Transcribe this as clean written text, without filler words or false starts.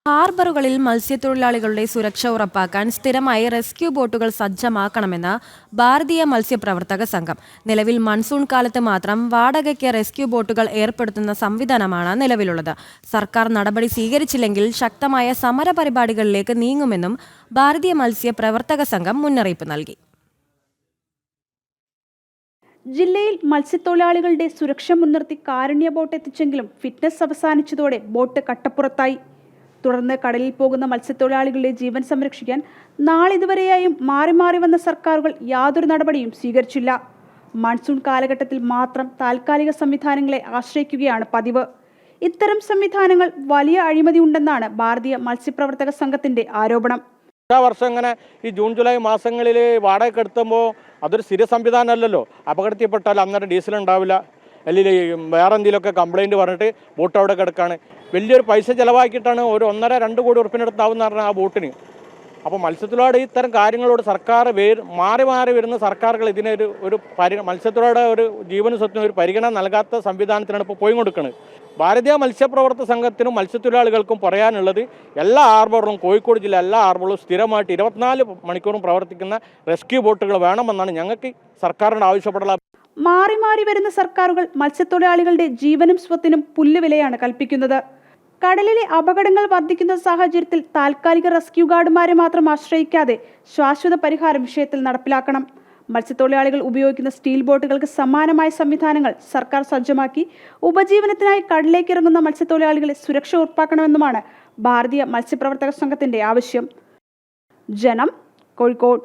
ഹാർബറുകളിൽ മത്സ്യത്തൊഴിലാളികളുടെ സുരക്ഷ ഉറപ്പാക്കാൻ സ്ഥിരമായി റെസ്ക്യൂ ബോട്ടുകൾ സജ്ജമാക്കണമെന്ന് ഭാരതീയ മത്സ്യപ്രവർത്തക സംഘം. നിലവിൽ മൺസൂൺ കാലത്ത് മാത്രം വാടകയ്ക്ക് റെസ്ക്യൂ ബോട്ടുകൾ ഏർപ്പെടുത്തുന്ന സംവിധാനമാണ് നിലവിലുള്ളത്. സർക്കാർ നടപടി സ്വീകരിച്ചില്ലെങ്കിൽ ശക്തമായ സമര പരിപാടികളിലേക്ക് നീങ്ങുമെന്നും ഭാരതീയ മത്സ്യപ്രവർത്തക സംഘം മുന്നറിയിപ്പ് നൽകി. ജില്ലയിൽ മത്സ്യത്തൊഴിലാളികളുടെ സുരക്ഷ മുൻനിർത്തി കാരുണ്യ ബോട്ട് എത്തിച്ചെങ്കിലും ഫിറ്റ്നസ് അവസാനിച്ചതോടെ ബോട്ട് കട്ടപ്പുറത്തായി. തുടർന്ന് കടലിൽ പോകുന്ന മത്സ്യത്തൊഴിലാളികളുടെ ജീവൻ സംരക്ഷിക്കാൻ നാളിതുവരെയായും മാറി മാറി വന്ന സർക്കാരുകൾ യാതൊരു നടപടിയും സ്വീകരിച്ചില്ല. മൺസൂൺ കാലഘട്ടത്തിൽ മാത്രം താൽക്കാലിക സംവിധാനങ്ങളെ ആശ്രയിക്കുകയാണ് പതിവ്. ഇത്തരം സംവിധാനങ്ങൾ വലിയ അഴിമതി ഉണ്ടെന്നാണ് ഭാരതീയ മത്സ്യപ്രവർത്തക സംഘത്തിന്റെ ആരോപണം. വർഷം ഇങ്ങനെ ഈ ജൂൺ ജൂലൈ മാസങ്ങളിൽ വാടക എടുത്തുമ്പോൾ അതൊരു സ്ഥിര സംവിധാനമല്ലല്ലോ. അപകടത്തിൽപ്പെട്ടാൽ അന്നേരം ഡീസൽ ഉണ്ടാവില്ല, അല്ലെങ്കിൽ വേറെ എന്തെങ്കിലുമൊക്കെ കംപ്ലൈൻറ്റ് പറഞ്ഞിട്ട് ബോട്ട് അവിടെ കിടക്കാണ്. വലിയൊരു പൈസ ചിലവാക്കിയിട്ടാണ് ഒരു 1.5-2 കോടി ഉറുപ്പിനടുത്താവുന്ന പറഞ്ഞാൽ ആ ബോട്ടിന്. അപ്പോൾ മത്സ്യത്തൊഴിലാളി ഇത്തരം കാര്യങ്ങളോട് സർക്കാർ മാറി മാറി വരുന്ന സർക്കാരുകൾ ഇതിനൊരു മത്സ്യത്തൊഴിലാളിയുടെ ഒരു ജീവനും സ്വത്തിനും ഒരു പരിഗണന നൽകാത്ത സംവിധാനത്തിനാണ് ഇപ്പോൾ പോയി കൊടുക്കുന്നത്. ഭാരതീയ മത്സ്യപ്രവർത്തക സംഘത്തിനും മത്സ്യത്തൊഴിലാളികൾക്കും പറയാനുള്ളത് എല്ലാ ഹാർബറിലും, കോഴിക്കോട് ജില്ല എല്ലാ ഹാർബറിലും സ്ഥിരമായിട്ട് 24 മണിക്കൂറും പ്രവർത്തിക്കുന്ന റെസ്ക്യൂ ബോട്ടുകൾ വേണമെന്നാണ് ഞങ്ങൾക്ക് സർക്കാരിനോട് ആവശ്യപ്പെടാനുള്ളത്. മാറി മാറി വരുന്ന സർക്കാരുകൾ മത്സ്യത്തൊഴിലാളികളുടെ ജീവനും സ്വത്തിനും പുല്ലുവിലയാണ് കൽപ്പിക്കുന്നത്. കടലിലെ അപകടങ്ങൾ വർദ്ധിക്കുന്ന സാഹചര്യത്തിൽ താൽക്കാലിക റെസ്ക്യൂ ഗാർഡുമാരെ മാത്രം ആശ്രയിക്കാതെ ശാശ്വത പരിഹാരം വിഷയത്തിൽ നടപ്പിലാക്കണം. മത്സ്യത്തൊഴിലാളികൾ ഉപയോഗിക്കുന്ന സ്റ്റീൽ ബോട്ടുകൾക്ക് സമാനമായ സംവിധാനങ്ങൾ സർക്കാർ സജ്ജമാക്കി ഉപജീവനത്തിനായി കടലിലേക്ക് ഇറങ്ങുന്ന മത്സ്യത്തൊഴിലാളികളെ സുരക്ഷ ഉറപ്പാക്കണമെന്നുമാണ് ഭാരതീയ മത്സ്യപ്രവർത്തക സംഘത്തിന്റെ ആവശ്യം. ജനം, കോഴിക്കോട്.